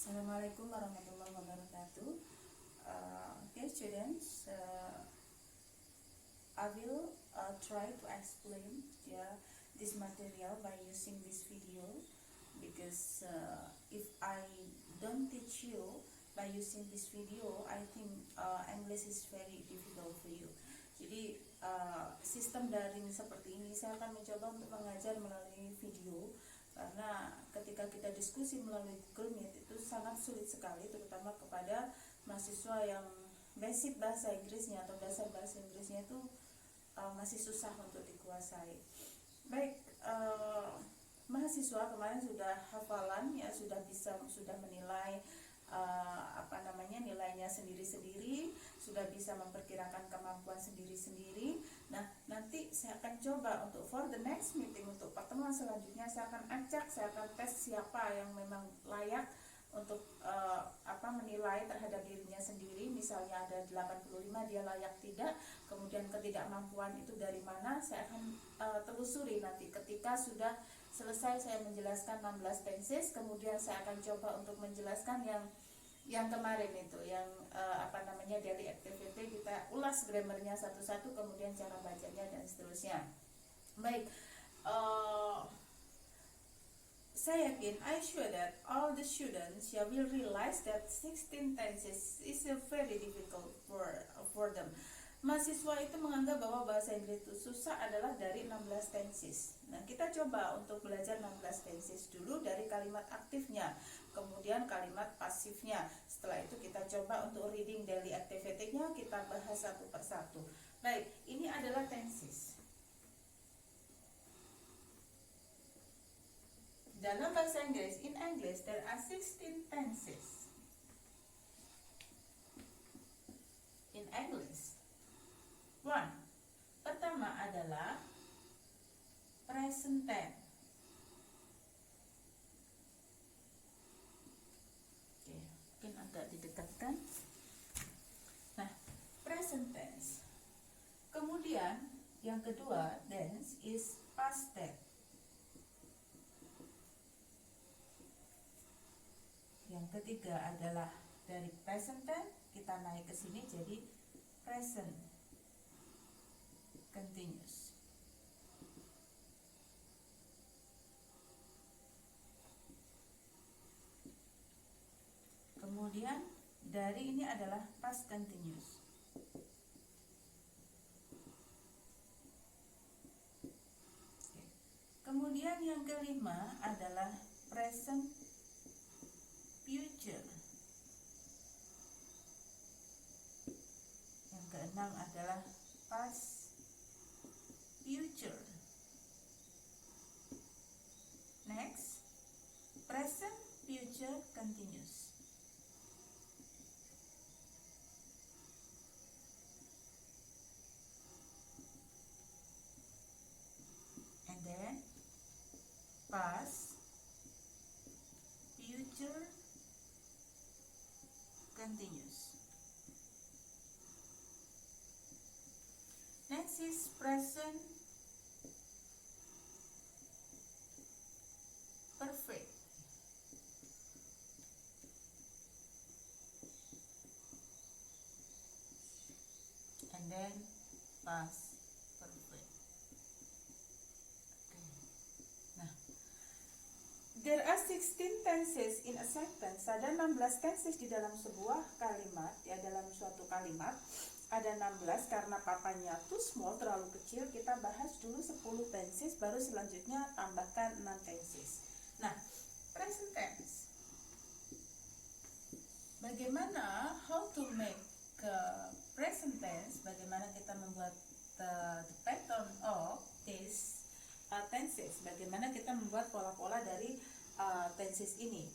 Assalamualaikum warahmatullahi wabarakatuh. Dear students, I will try to explain this material by using this video because if I don't teach you by using this video, I think English is very difficult for you. Jadi sistem daring seperti ini saya akan mencoba untuk mengajar melalui video, karena ketika kita diskusi melalui Google Meet itu sangat sulit sekali, terutama kepada mahasiswa yang basic bahasa Inggrisnya atau dasar bahasa Inggrisnya itu masih susah untuk dikuasai. Baik, mahasiswa kemarin sudah hafalan ya, sudah menilai nilainya sendiri-sendiri, sudah bisa memperkirakan kemampuan sendiri-sendiri. Nah, nanti saya akan coba untuk for the next meeting, untuk pertemuan selanjutnya saya akan acak, saya akan tes siapa yang memang layak untuk menilai terhadap dirinya sendiri. Misalnya ada 85, dia layak tidak, kemudian ketidakmampuan itu dari mana, saya akan telusuri nanti ketika sudah selesai saya menjelaskan 16 tenses. Kemudian saya akan coba untuk menjelaskan yang kemarin itu, yang daily activity, kita ulas grammarnya satu-satu, kemudian cara bacanya dan seterusnya. Baik, saya yakin, I sure that all the students will realize that 16 tenses is very difficult for them. Mahasiswa itu menganggap bahwa bahasa Inggris itu susah adalah dari 16 tenses. Nah, kita coba untuk belajar 16 tenses dulu dari kalimat aktifnya, kemudian kalimat pasifnya. Setelah itu kita coba untuk reading daily activity-nya, kita bahas satu persatu. Baik, ini adalah tenses. Dalam bahasa Inggris, in English there are 16 tenses. In English. One, pertama adalah present tense. Oke, mungkin agak didekatkan. Nah, present tense. Kemudian yang kedua, tense is past tense. Yang ketiga adalah dari present tense kita naik ke sini jadi present continuous. Kemudian dari ini adalah past continuous. Kemudian yang kelima adalah present future. Yang keenam adalah past future. Next, present future continuous. And then past future continuous. Next is present perfect. And then past perfect. Okay. Nah, there are 16 tenses in a sentence. Ada 16 tenses di dalam sebuah kalimat, ya, dalam suatu kalimat. Ada 16 karena papanya too small, terlalu kecil. Kita bahas dulu 10 tenses, baru selanjutnya tambahkan 6 tenses. Nah, present tense. Bagaimana how to make present tense? Bagaimana kita membuat the pattern of these tenses? Bagaimana kita membuat pola-pola dari tenses ini?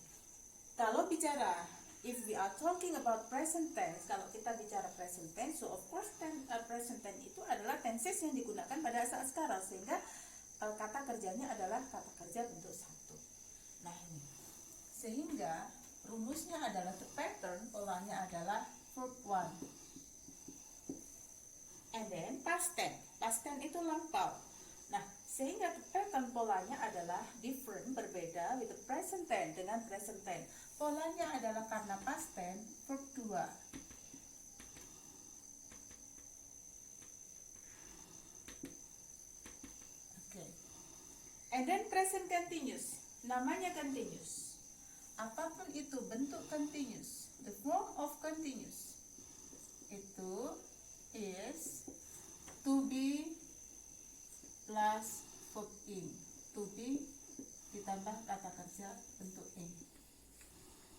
Kalau bicara, if we are talking about present tense, kalau kita bicara present tense, so of course present tense itu adalah tenses yang digunakan pada saat sekarang, sehingga kata kerjanya adalah kata kerja bentuk satu. Nah, ini sehingga rumusnya adalah the pattern, polanya adalah verb 1 and then past tense. Past tense itu lampau. Nah, sehingga the pattern polanya adalah different, berbeda with the present tense, dengan present tense. polanya adalah karena past tense verb 2. And then present continuous, namanya continuous. Apapun itu bentuk continuous, the form of continuous itu is to be plus verb ing. To be ditambah kata kerja bentuk ing.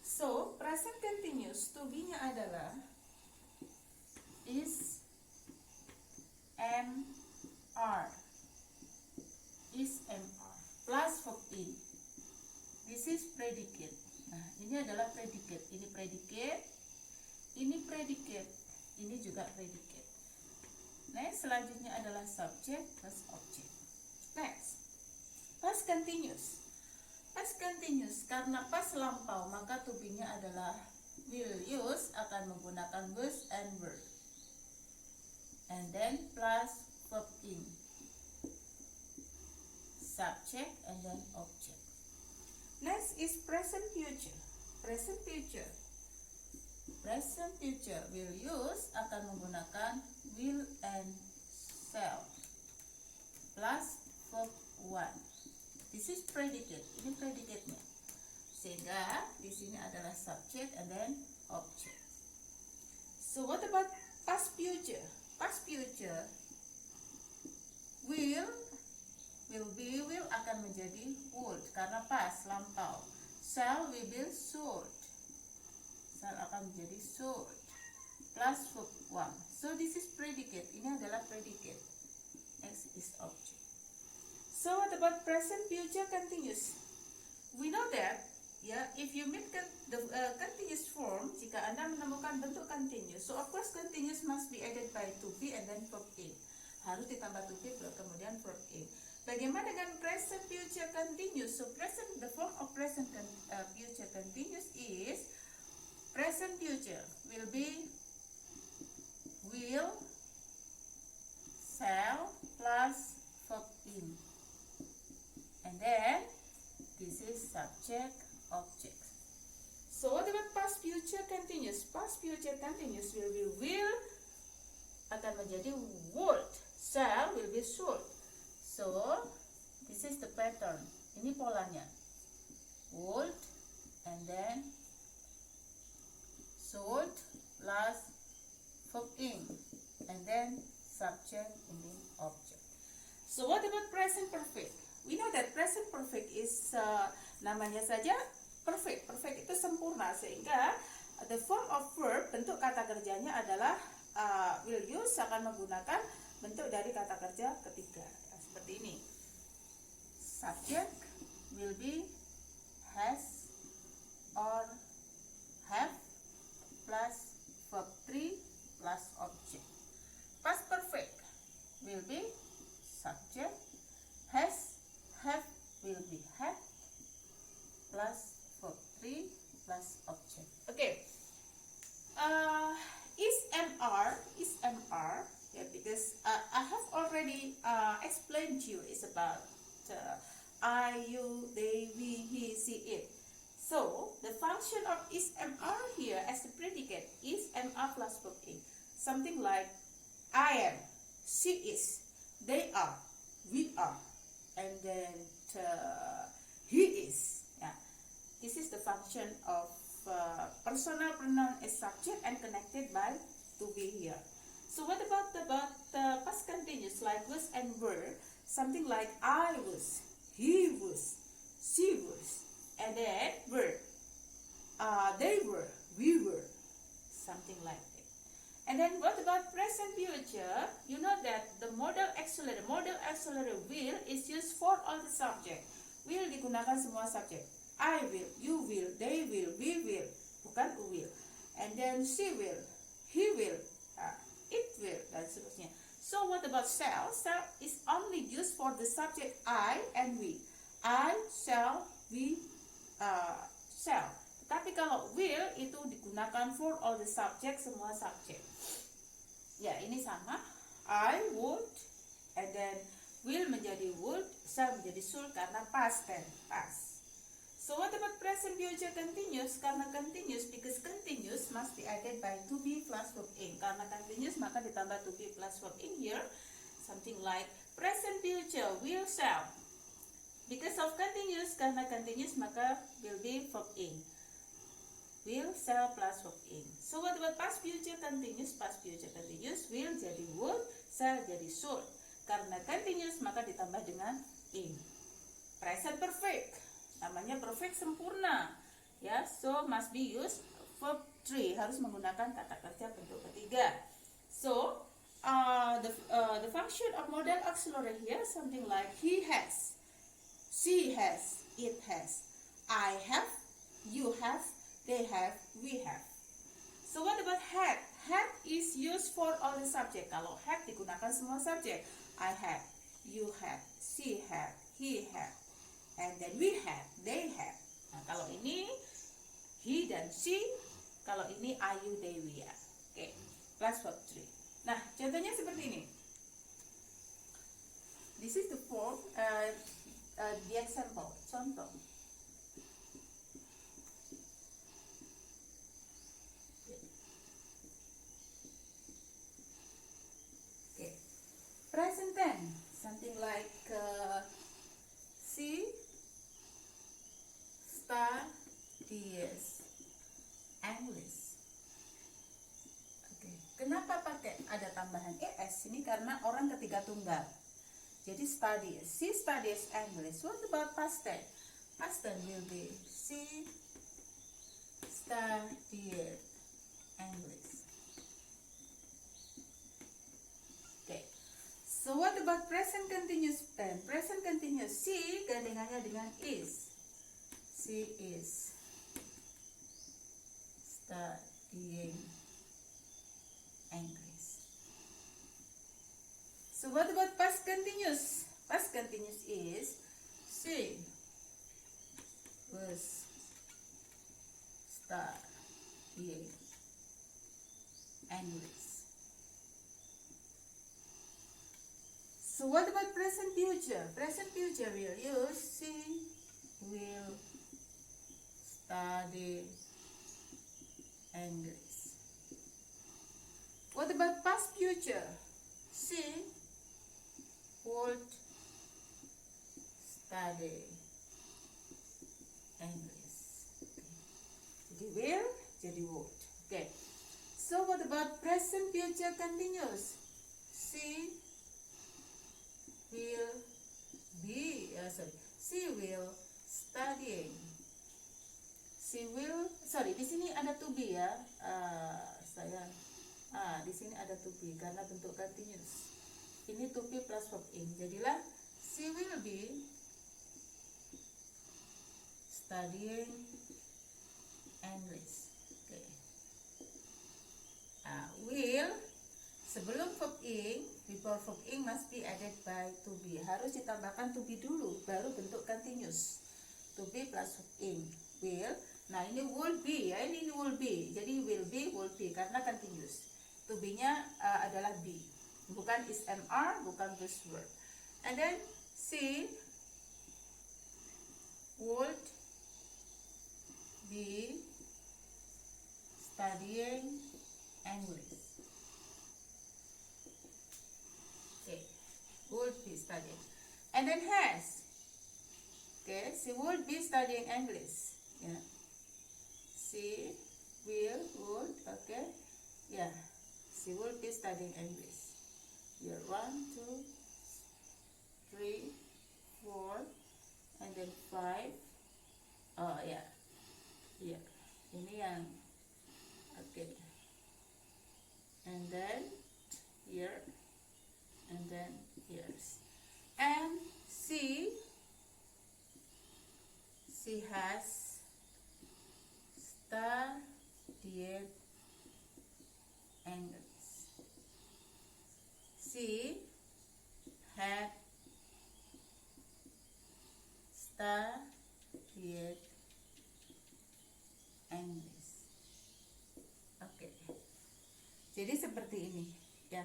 So present continuous to be-nya adalah is mr. Is mr plus verb ing. This is predicate. Nah, ini adalah predicate. Ini predicate. Ini predicate. Ini juga predicate. Next, selanjutnya adalah subject plus object. Next, past continuous. Past continuous karena past lampau, maka to be-nya adalah will use, akan menggunakan was and were. And then plus verb ing. Subject and then object. Next is present future. Present future. Present future will use, akan menggunakan will and shall plus verb 1. This is predicate. Ini predicate-nya. Sehingga di sini adalah subject and then object. So what about past future? Past future will akan menjadi would karena past lampau. Shall will be should. Shall akan menjadi should plus verb 1. So this is predicate. Ini adalah predicate. Next is object. So what about present future continuous? We know that if you meet the continuous form, jika Anda menemukan bentuk continuous, so of course continuous must be added by to be and then verb ing. Harus ditambah to be kemudian verb ing. Bagaimana dengan present future continuous? So the form of present future continuous is present future will be will, shall plus verb ing. And then this is subject object. So what about past future continuous? Past future continuous will be will akan menjadi would. Shall will be should. So this is the pattern. Ini polanya. Would and then should plus verb ing and then subject and then object. So what about present perfect? We know that present perfect is namanya saja perfect. Perfect itu sempurna, sehingga the form of verb, bentuk kata kerjanya adalah will use, akan menggunakan bentuk dari kata kerja ketiga. Seperti ini. Subject will be has or have plus verb 3 plus object. Past perfect will be subject, has, have will be had plus verb 3 plus object. Okay. Is MR, because I have already explained to you is about I, you, they, we, he, she, it. So the function of is MR here as a predicate is MR plus verb ing. Something like I am, she is, they are, we are, and then he is. Yeah. This is the function of personal pronoun as subject and connected by to be here. So what about the past continuous like was and were? Something like I was, he was, she was, and then were. They were, we were, something like that. And then what about present future? You know that the modal auxiliary will is used for all the subject. Will digunakan semua subjek. I will, you will, they will, we will, bukan will. And then she will, he will, it will, dan seterusnya. So what about shall? Shall is only used for the subject I and we. I, shall, we, shall. Tapi kalau will itu digunakan for all the subject, semua subjek. Ya, ini sama. I would, and then will menjadi would, shall menjadi should karena past tense, past. So what about present future continuous? Karena continuous, because continuous must be added by to be plus verb in. Karena continuous maka ditambah to be plus verb in here. Something like present future will shall. Because of continuous, karena continuous maka will be verb in. Will, shall plus verb in. So what about past future continuous? Past future continuous will jadi would, shall jadi should. Karena continuous maka ditambah dengan in. Present perfect, namanya perfect sempurna. Ya, so must be used verb 3, harus menggunakan kata kerja bentuk ketiga. So the function of modal auxiliary here something like he has, she has, it has, I have, you have, they have, we have. So what about had? Had is used for all the subject. Kalau had digunakan semua subjek. I had, you had, she had, he had, and then we had, they had. Nah, kalau ini he dan she, kalau ini I, you, they, we are. Oke, plus verb 3. Nah, contohnya seperti ini. This is the form, the example, contoh. Okay. Present tense, something like she studies English. Okay. Kenapa pakai ada tambahan es ini? Karena orang ketiga tunggal. Jadi studies, she studies English. What about past tense? Past tense will be she studied English. Okay. So what about present continuous tense? Present continuous, she gandengannya dengan is. She is studying English. So what about past continuous? Past continuous is she was studying English. So what about present future? Present future will use she will study English. What about past future? She would study English. Jadi will, jadi would. Okay. So what about present future continuous? She will be, she will studying. She will, di sini ada to be ya, di sini ada to be karena bentuk continuous. Ini to be plus verb in, jadilah she will be studying English. Okay. Will sebelum verb in, before verb in must be added by to be. Harus ditambahkan to be dulu, baru bentuk continuous. To be plus verb in, will. Nah ini will be ya, ini will be. Jadi will be karena continuous. To be-nya adalah be, bukan is mr, bukan buzzword. And then she would be studying English. Okay, would be studying. And then has. Okay, she would be studying English. Yeah. She will, would, okay. Yeah, she will be studying English. Here, 1, 2, 3, 4, and then 5. Oh yeah, here. Ini yang, okay. And then here, and then here. And she has studied English. She had studied English. Oke. Jadi seperti ini ya.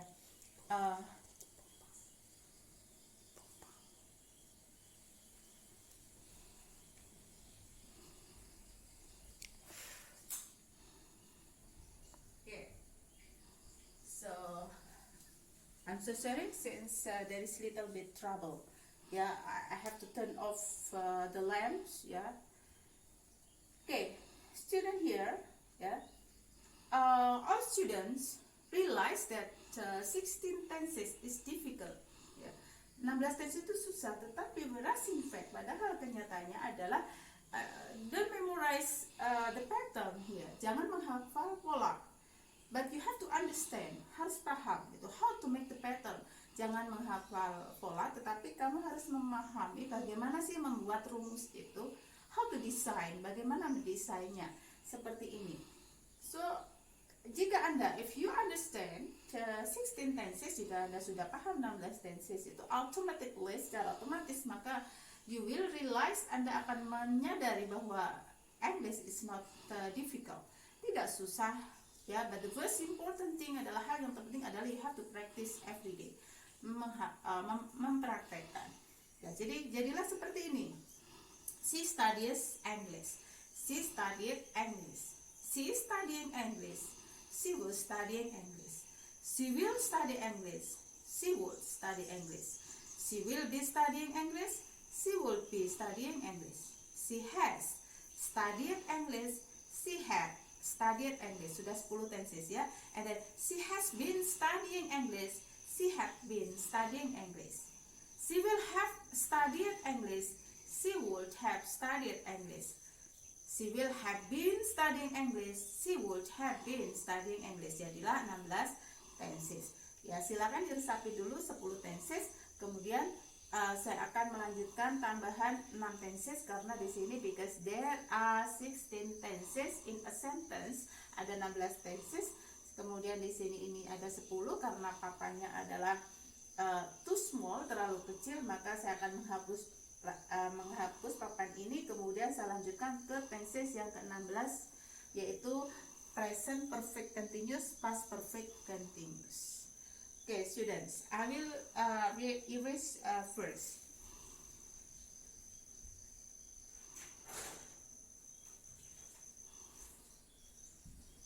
so sorry since there is little bit trouble. Yeah, I have to turn off the lamps. Yeah. Okay, student here. Yeah. All students realize that 16 tenses is difficult. Ya. 16 tenses itu susah, tetapi whereas in fact, padahal kenyataannya adalah don't memorize the pattern here. Jangan menghafal pola. But you have to understand, harus paham gitu, how to make the pattern. Jangan menghafal pola, tetapi kamu harus memahami bagaimana sih membuat rumus itu, how to design, bagaimana mendesainnya, seperti ini. So, jika Anda, if you understand 16 tenses, jika Anda sudah paham 16 tenses itu automatically, secara otomatis, maka you will realize, Anda akan menyadari bahwa English is not difficult, tidak susah. Ya, but the most important thing adalah, hal yang terpenting adalah you have to practice every day, mempraktekkan. Ya, jadilah seperti ini. She studies English. She studied English. She is studying English. She was studying English. She will study English. She would study English. She will be studying English. She would be studying English. She has studied English. She had studied English. Sudah 10 tenses ya. And then she has been studying English. She had been studying English. She will have studied English. She would have studied English. She will have been studying English. She would have been studying English. Jadilah 16 tenses. Ya, silakan diresapi dulu 10 tenses. Kemudian saya akan melanjutkan tambahan 6 tenses karena di sini because there are 16 tenses in a sentence, ada 16 tenses. Kemudian di sini ini ada 10 karena papanya adalah too small, terlalu kecil, maka saya akan menghapus papan ini. Kemudian saya lanjutkan ke tenses yang ke-16, yaitu present perfect continuous, past perfect continuous. Okay, students, I will erase first.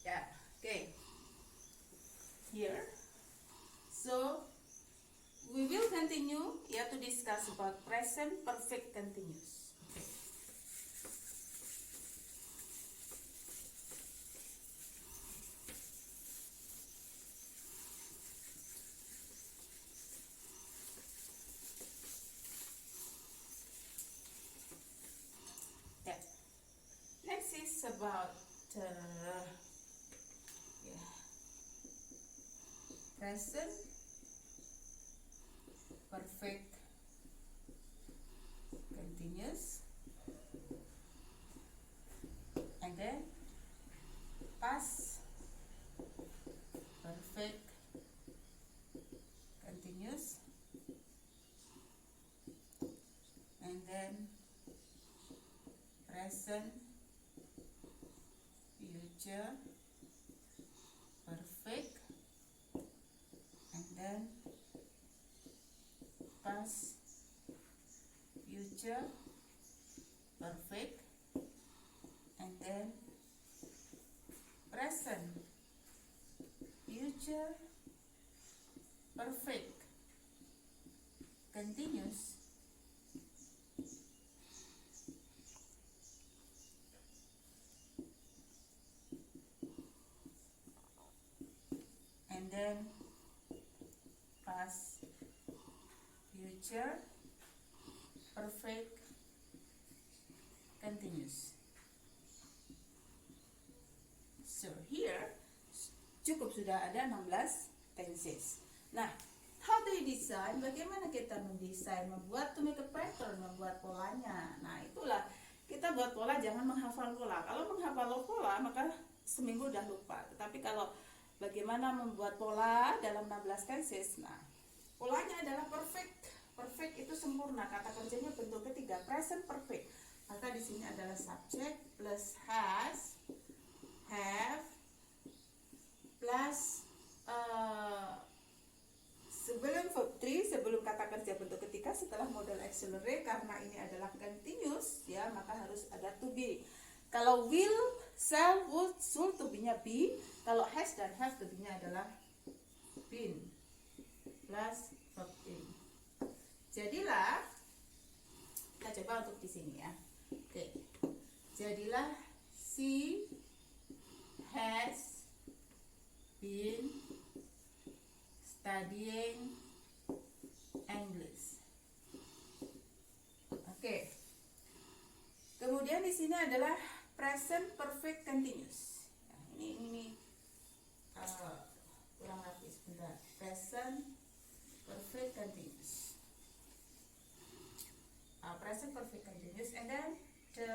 Yeah, okay. Here, so we will continue to discuss about present perfect continuous. Okay. Next is about present perfect continuous, and then past perfect continuous, and then present future perfect, and then past future perfect, and then present future perfect continuous, and then past future perfect continuous. So here cukup sudah ada 16 tenses. Nah, how do you design? Bagaimana kita mendesain, membuat to make a pattern, membuat polanya. Nah, itulah kita buat pola, jangan menghafal pola. Kalau menghafal pola maka seminggu udah lupa. Tetapi kalau bagaimana membuat pola dalam 16 tenses, nah polanya adalah perfect. Perfect itu sempurna, kata kerjanya bentuk ketiga, present perfect. Maka di sini adalah subject plus has, have, plus sebelum verb 3, sebelum kata kerja bentuk ketiga, setelah modal auxiliary, karena ini adalah continuous ya, maka harus ada to be. Kalau will, shall, would, should, to be-nya be. Kalau has dan have, to be-nya adalah been. plus verb in. Jadilah, kita coba untuk di sini ya. Oke. Jadilah she has been studying English. Oke. Kemudian di sini adalah present perfect continuous. Nah, ini kurang rapi sebentar. Present perfect continuous. Present perfect continuous, and then the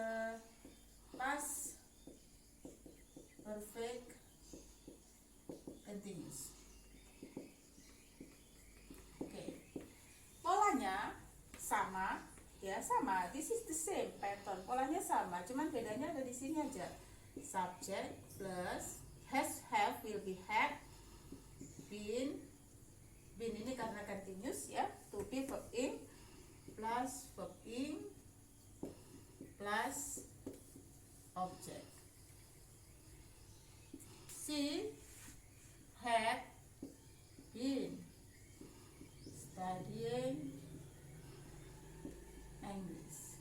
past perfect continuous. Oke. Polanya sama. Ya sama, this is the same pattern, polanya sama, cuman bedanya ada di sini aja. Subject plus has, have, will be, had, been ini karena continuous ya, to be verb in plus verb in plus object. She had been studying English.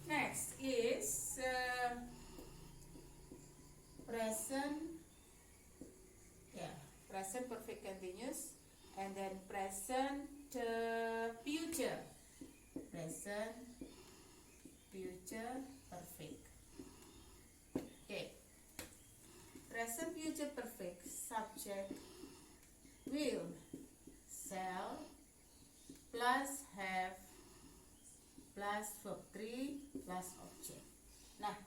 Next is present perfect continuous, and then present future. Present future perfect. Okay. Present future perfect. Subject will, shall plus have plus verb 3 plus object. Nah,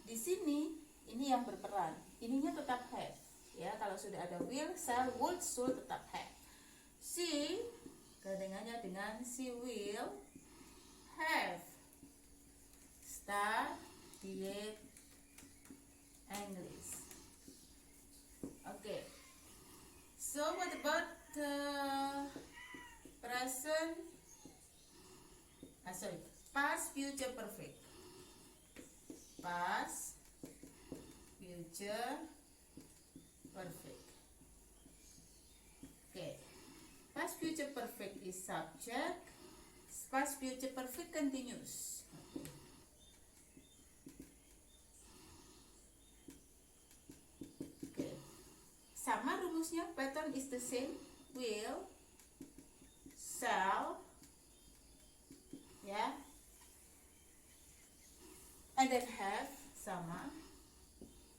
di sini ini yang berperan. Ininya tetap have. Ya, kalau sudah ada will, shall, would, should tetap have. She gandengannya dengan she will have studied English. Okay. So what about present past future perfect. Past future perfect. Okay. Past future perfect is subject. Past future perfect continuous. Okay. Sama rumusnya, pattern is the same. Will, shall, ya, and then have sama.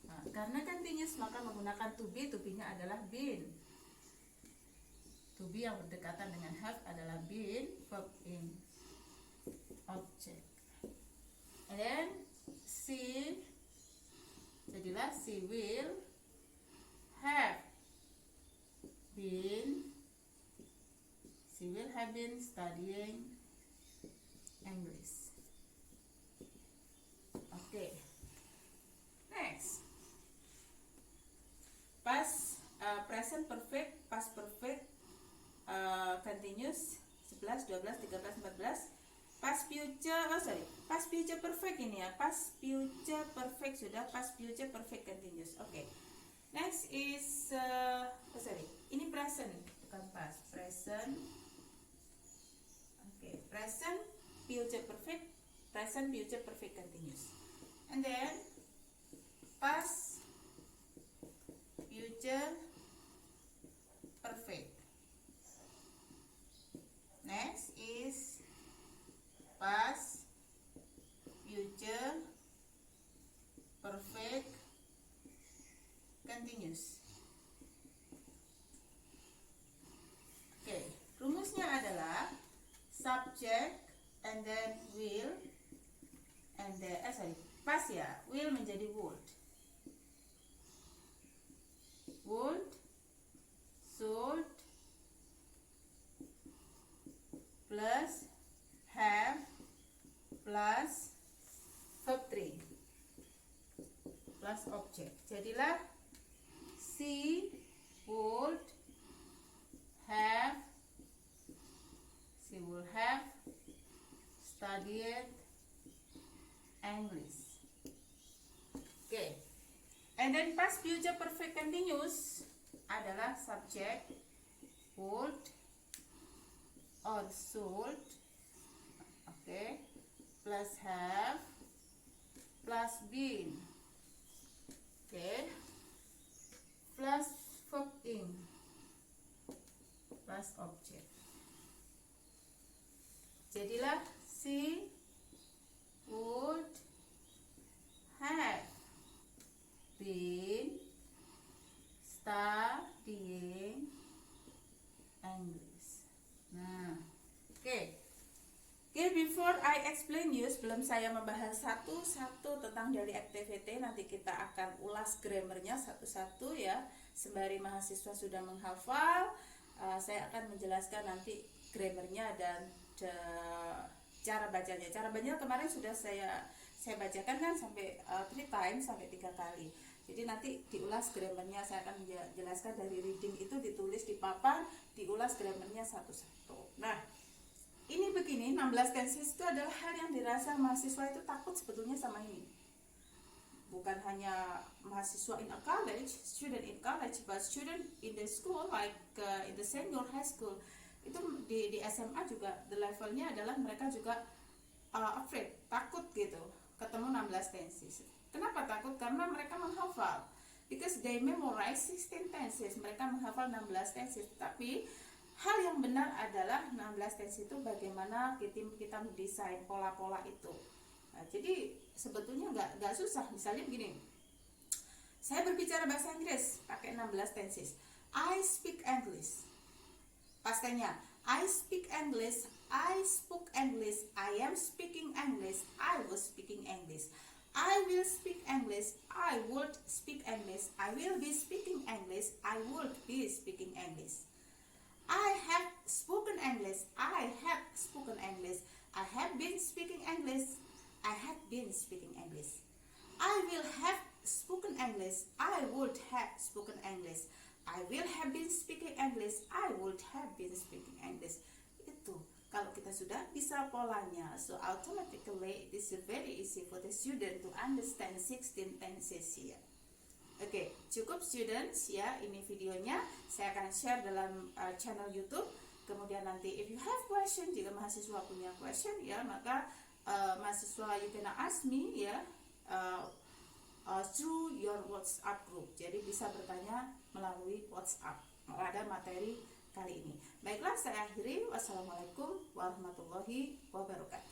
Nah, karena continuous maka menggunakan to be nya adalah been. To be yang berdekatan dengan have adalah been, verb in, object. And then she, jadilah she will have been studying English. Okay. Next. Present perfect, past perfect, continuous 11, 12, 13, 14. Past future perfect ini ya. Past future perfect sudah, past future perfect continuous. Okay. Next is ini present, bukan past. Present. Okay. Present future perfect, present future perfect continuous. And then past future perfect. Next is past future perfect continuous. Okay, rumusnya adalah subject and then will and then past ya, will menjadi would, should plus have plus verb 3 plus object. Jadilah she would have studied English. Okay. And then past future perfect continuous adalah subjek, would or should, oke, plus have plus been, oke, plus verb ing plus objek. Jadilah she would have been studying English. Nah, oke. Before I explain you, sebelum saya membahas satu-satu tentang daily activity, nanti kita akan ulas grammarnya satu-satu ya. Sembari mahasiswa sudah menghafal, saya akan menjelaskan nanti grammarnya dan cara bacanya. Cara bacanya kemarin sudah saya bacakan kan sampai 3 times, sampai 3 kali. Jadi nanti diulas grammarnya, saya akan menjelaskan dari reading itu ditulis di papan, diulas grammarnya satu-satu. Nah, ini begini, 16 tenses itu adalah hal yang dirasa mahasiswa itu takut sebetulnya sama ini. Bukan hanya mahasiswa in a college, student in college, but student in the school, like in the senior high school. Itu di SMA juga, the levelnya adalah mereka juga afraid, takut gitu, ketemu 16 tenses. Kenapa takut? Karena mereka menghafal. Because they memorize 16 tenses, mereka menghafal 16 tenses. Tapi hal yang benar adalah 16 tenses itu bagaimana kita mendesain pola-pola itu. Nah, jadi sebetulnya nggak susah. Misalnya begini, saya berbicara bahasa Inggris pakai 16 tenses. I speak English. Pastinya I speak English, I spoke English, I am speaking English, I was speaking English, I will speak English, I would speak English, I will be speaking English, I would be speaking English. I have spoken English, I have spoken English, I have been speaking English, I have been speaking English. I will have spoken English, I would have spoken English, I will have been speaking English, I would have been speaking English. Itu kalau kita sudah bisa polanya, so automatically it is very easy for the student to understand 16 tenses here. Oke, cukup students ya, ini videonya saya akan share dalam channel YouTube. Kemudian nanti if you have question, jika mahasiswa punya question ya, maka mahasiswa you can ask me ya through your WhatsApp group. Jadi bisa bertanya melalui WhatsApp pada materi kali ini. Baiklah, saya akhiri. Wassalamualaikum warahmatullahi wabarakatuh.